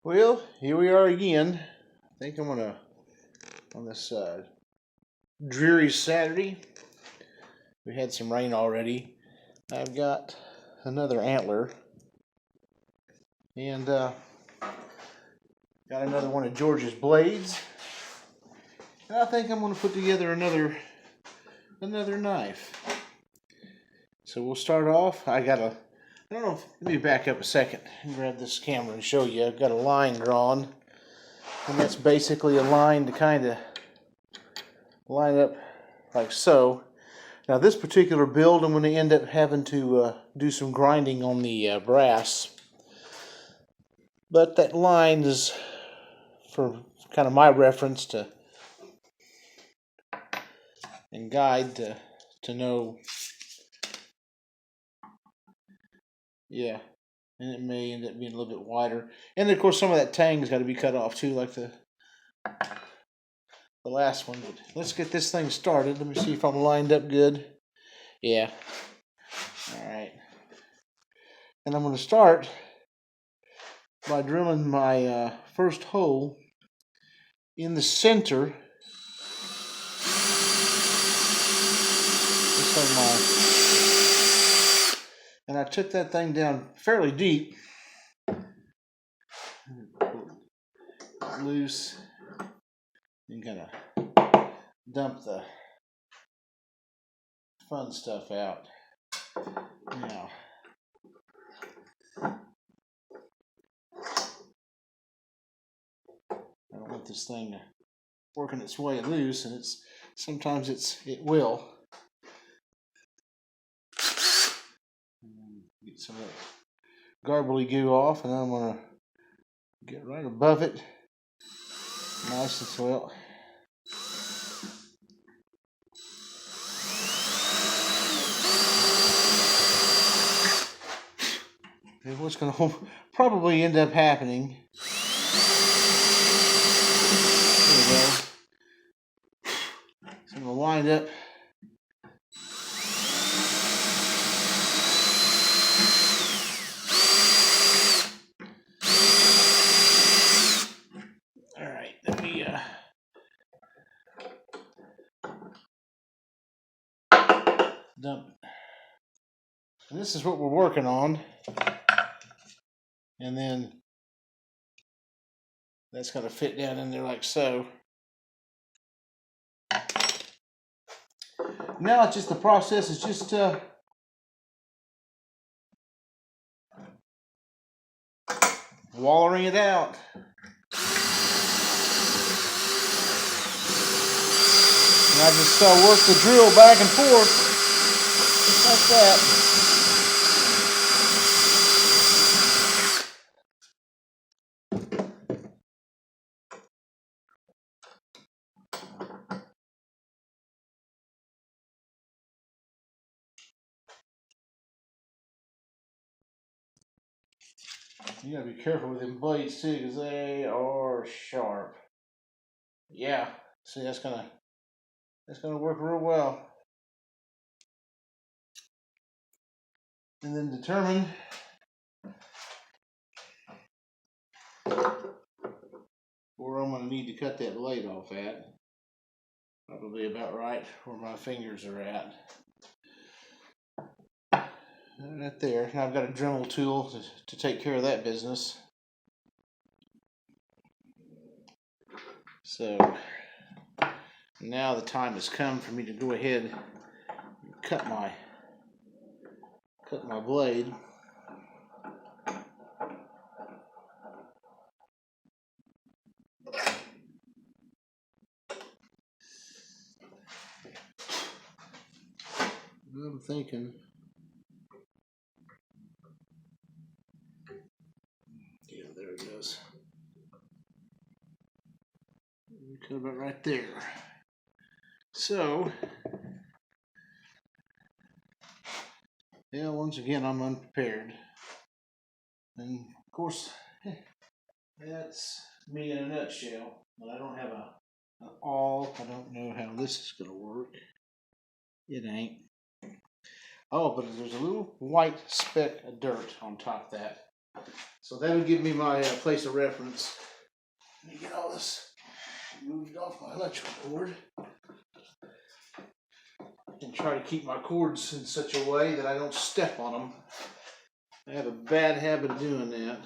Well, here we are again. I think I'm gonna, on this dreary Saturday, we had some rain already. I've got another Antler, and got another one of George's blades. And I think I'm gonna put together another knife. So we'll start off. I don't know, let me back up a second and grab this camera and show you. I've got a line drawn, and that's basically a line to kind of line up like so. Now this particular build, I'm going to end up having to do some grinding on the brass, but that line is for kind of my reference to and guide to know. Yeah, and it may end up being a little bit wider, and of course some of that tang's got to be cut off too, like the last one. But let's get this thing started. Let me see if I'm lined up good. Yeah. All right. And I'm going to start by drilling my first hole in the center. And I took that thing down fairly deep. Loose. And kind of dump the fun stuff out. Now, I don't want this thing working its way loose, and sometimes it will. Get some of that garbly goo off, and then I'm going to get right above it, nice and swell. And what's going to probably end up happening, there we go. So I'm going to line up. All right, let me dump. And this is what we're working on. And then that's got to fit down in there like so. Now it's just the process is just wallering it out. And I just work the drill back and forth like that. You gotta be careful with them blades too, because they are sharp. Yeah, see, that's gonna work real well. And then determine where I'm gonna need to cut that blade off at. Probably about right where my fingers are at. Right there. Now I've got a Dremel tool to take care of that business. So now the time has come for me to go ahead and cut my blade. I'm thinking, yeah, there it goes. Cut about right there. So, yeah, once again, I'm unprepared. And of course, that's me in a nutshell. But I don't have an awl. I don't know how this is going to work. It ain't. Oh, but there's a little white speck of dirt on top of that. So that'll give me my place of reference. Let me get all this moved off my electrical cord. And try to keep my cords in such a way that I don't step on them. I have a bad habit of doing that.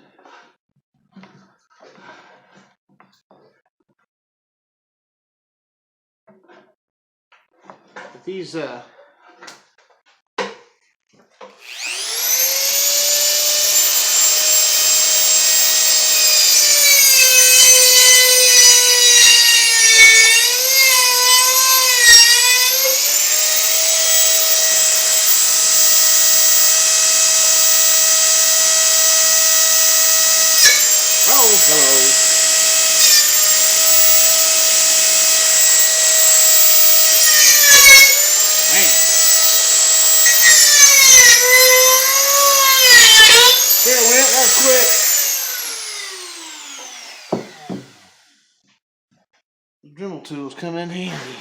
But these hello. Man. There it went, that's quick. The Dremel tools come in handy.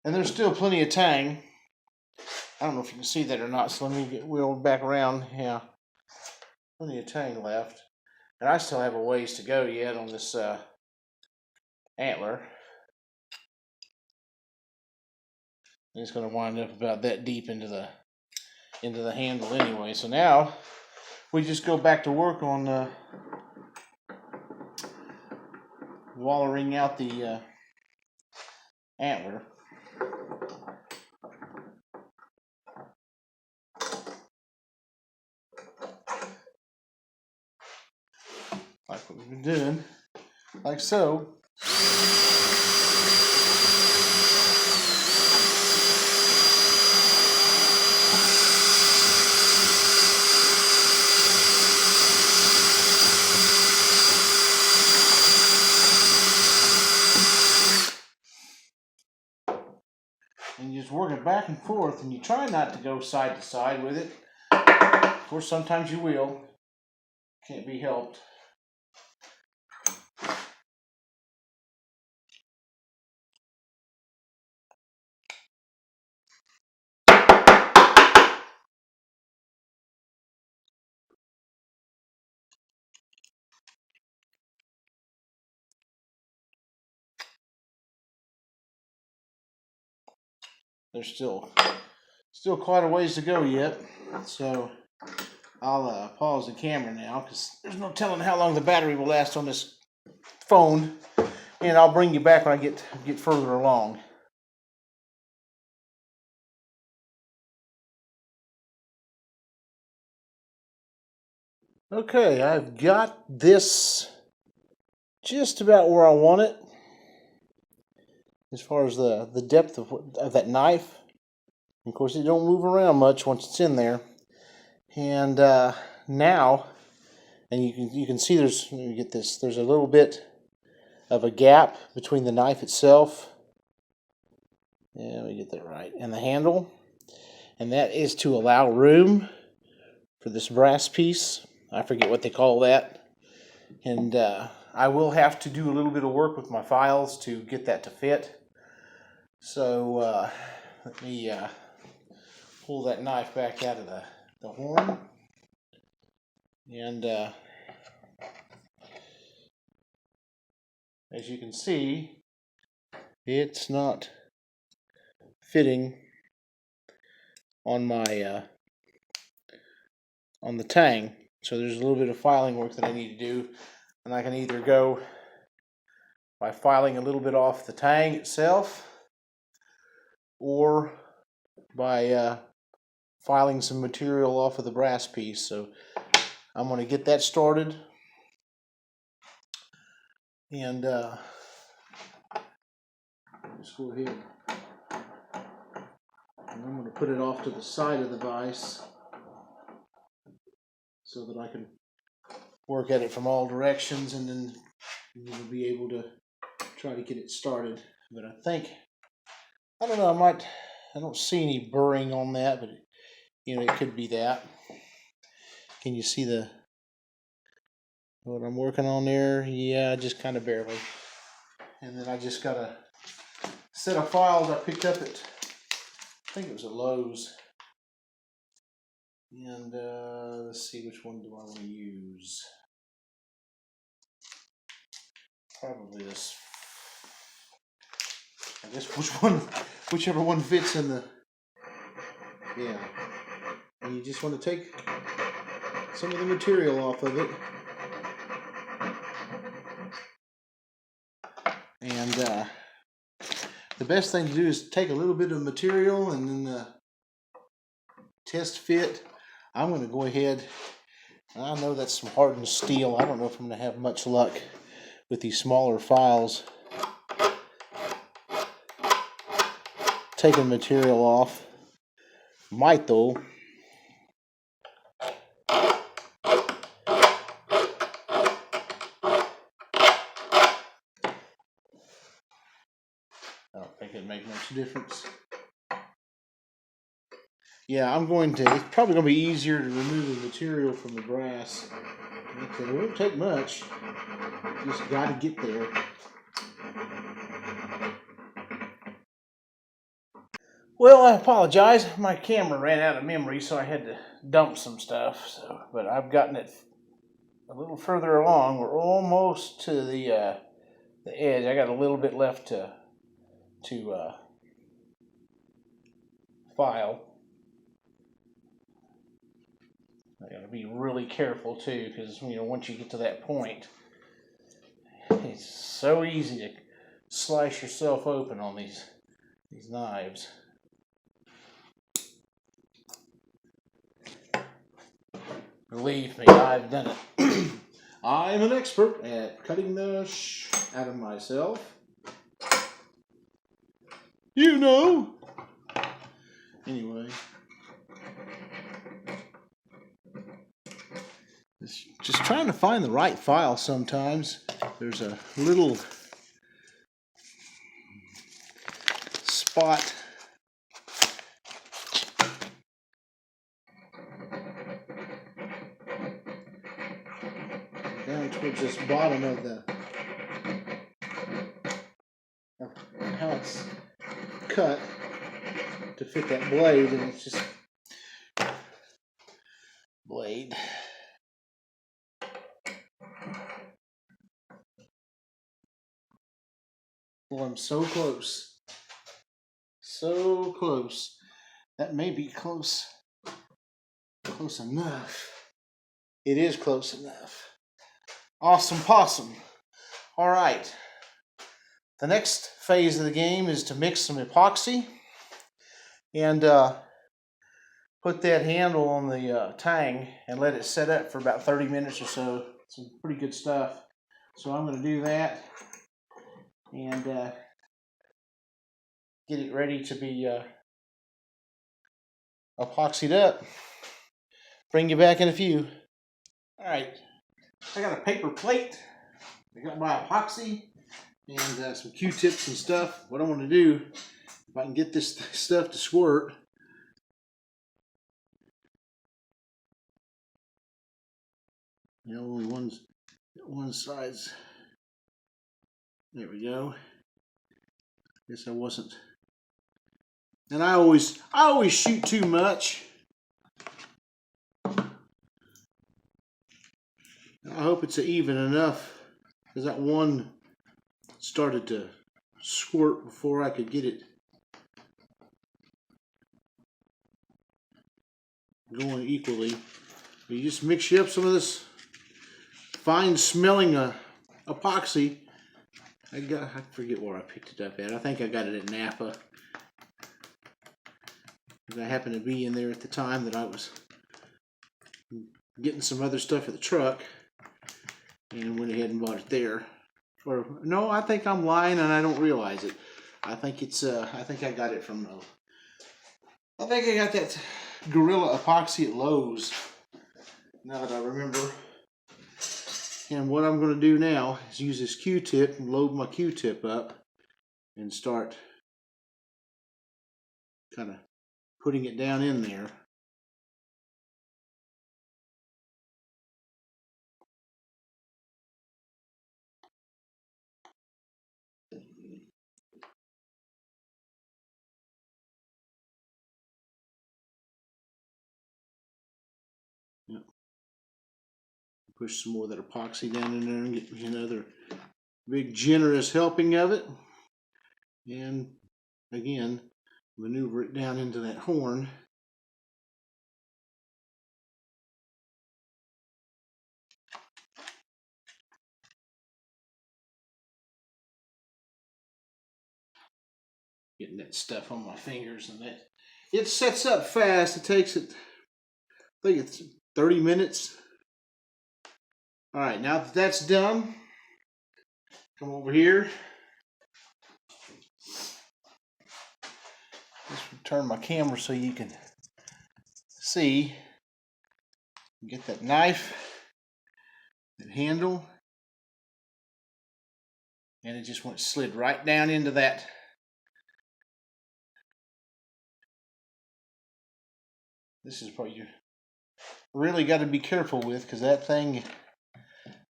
And there's still plenty of tang. I don't know if you can see that or not, so let me get wheeled back around. Yeah. Plenty of tang left. And I still have a ways to go yet on this Antler. And it's going to wind up about that deep into the handle anyway. So now we just go back to work on wallering out the Antler. Like what we've been doing, like so. And you just work it back and forth, and you try not to go side to side with it. Of course, sometimes you will. Can't be helped. There's still quite a ways to go yet, so I'll pause the camera now because there's no telling how long the battery will last on this phone, and I'll bring you back when I get further along. Okay, I've got this just about where I want it as far as the depth of that knife. Of course, it don't move around much once it's in there. And now, and you can see there's, let me get this, there's a little bit of a gap between the knife itself, yeah, let me get that right, and the handle, and that is to allow room for this brass piece. I forget what they call that, and I will have to do a little bit of work with my files to get that to fit. So let me pull that knife back out of the horn, and as you can see, it's not fitting on my on the tang. So there's a little bit of filing work that I need to do, and I can either go by filing a little bit off the tang itself, or by filing some material off of the brass piece. So I'm going to get that started, and just go ahead, and I'm going to put it off to the side of the vise so that I can work at it from all directions, and then we'll be able to try to get it started. But I think, I don't know, I don't see any burring on that, but you know, it could be that. Can you see what I'm working on there? Yeah, just kind of barely. And then I just got a set of files I picked up at, I think it was at Lowe's. And let's see, which one do I want to use? Probably this. I guess whichever one fits in the, yeah. And you just want to take some of the material off of it. And the best thing to do is take a little bit of material and then test fit. I'm going to go ahead. I know that's some hardened steel. I don't know if I'm going to have much luck with these smaller files. Taking material off. Might though. I don't think it'd make much difference. Yeah, I'm going to. It's probably going to be easier to remove the material from the brass. It won't take much. Just got to get there. Well, I apologize. My camera ran out of memory, so I had to dump some stuff. But I've gotten it a little further along. We're almost to the edge. I got a little bit left to file. I got to be really careful too, because once you get to that point, it's so easy to slice yourself open on these knives. Believe me, I've done it. I'm an expert at cutting the out of myself. Anyway. It's just trying to find the right file sometimes. There's a little spot down towards this bottom of how it's cut to fit that blade, and it's just blade. Well, I'm so close. So close. That may be close. Close enough. It is close enough. Awesome possum. All right. The next phase of the game is to mix some epoxy and put that handle on the tang and let it set up for about 30 minutes or so. Some pretty good stuff. So I'm going to do that and get it ready to be epoxied up. Bring you back in a few. All right, I got a paper plate. I got my epoxy and some Q-tips and stuff. What I want to do, if I can get this stuff to squirt, only one side's. There we go. Guess I wasn't. And I always shoot too much. I hope it's even enough, because that one started to squirt before I could get it going equally. You just mix up some of this fine smelling epoxy. I forget where I picked it up at. I think I got it at Napa. I happened to be in there at the time that I was getting some other stuff at the truck, and went ahead and bought it there. Or no, I think I'm lying and I don't realize it. I think it's I think I got it from I think I got that Gorilla epoxy at Lowe's, now that I remember. And what I'm going to do now is use this Q-tip and load my Q-tip up and start kind of putting it down in there. Yep. Push some more of that epoxy down in there and get me another big generous helping of it. And again, maneuver it down into that horn. Getting that stuff on my fingers, and that it sets up fast. It takes it, I think it's 30 minutes. All right, now that that's done, come over here. Just turn my camera so you can see. Get that knife, that handle, and it just went slid right down into that. This is what you really got to be careful with, because that thing,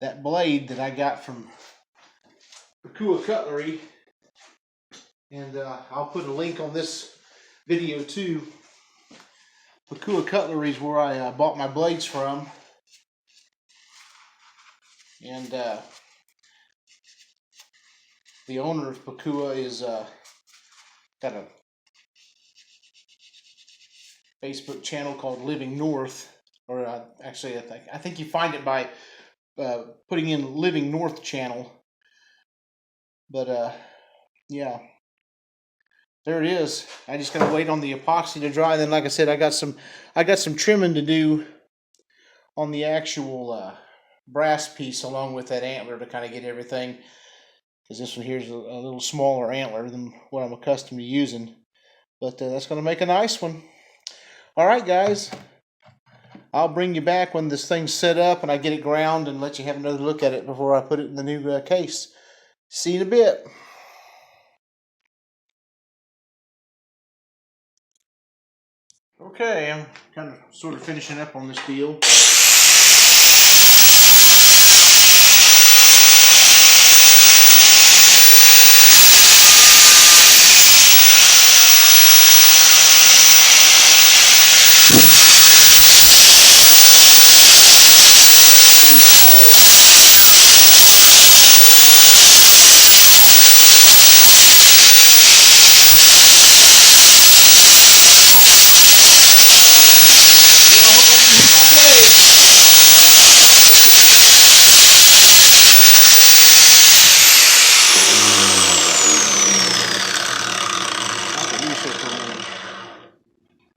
that blade that I got from Pakua Cutlery, and I'll put a link on this video too. Pakua Cutlery is where I bought my blades from, and the owner of Pakua is got a Facebook channel called Living North, or actually I think you find it by putting in Living North channel. But yeah, there it is. I just gotta wait on the epoxy to dry. Then, like I said, I got some trimming to do on the actual brass piece, along with that antler, to kind of get everything, because this one here is a little smaller antler than what I'm accustomed to using. But that's gonna make a nice one. All right, guys, I'll bring you back when this thing's set up and I get it ground, and let you have another look at it before I put it in the new case. See you in a bit. Okay, I'm kind of sort of finishing up on this deal.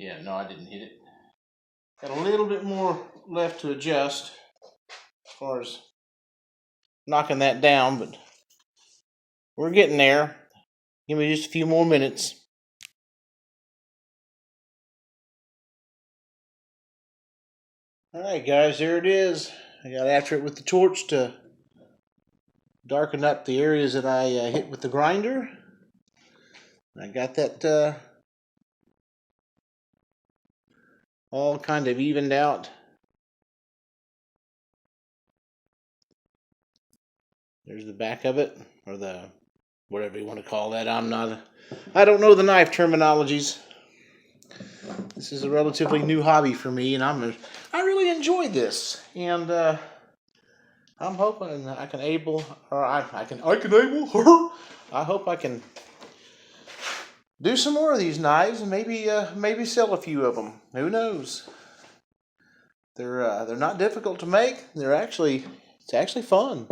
Yeah, no, I didn't hit it. Got a little bit more left to adjust as far as knocking that down, but we're getting there. Give me just a few more minutes. Alright, guys, there it is. I got after it with the torch to darken up the areas that I hit with the grinder. I got that all kind of evened out. There's the back of it, or the whatever you want to call that. I don't know the knife terminologies. This is a relatively new hobby for me, and I really enjoyed this, and I'm hoping I can I hope I can do some more of these knives, and maybe sell a few of them. Who knows? They're not difficult to make. It's actually fun.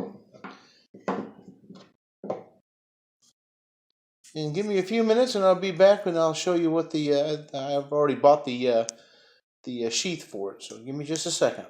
And give me a few minutes, and I'll be back, and I'll show you what I've already bought the sheath for it. So give me just a second.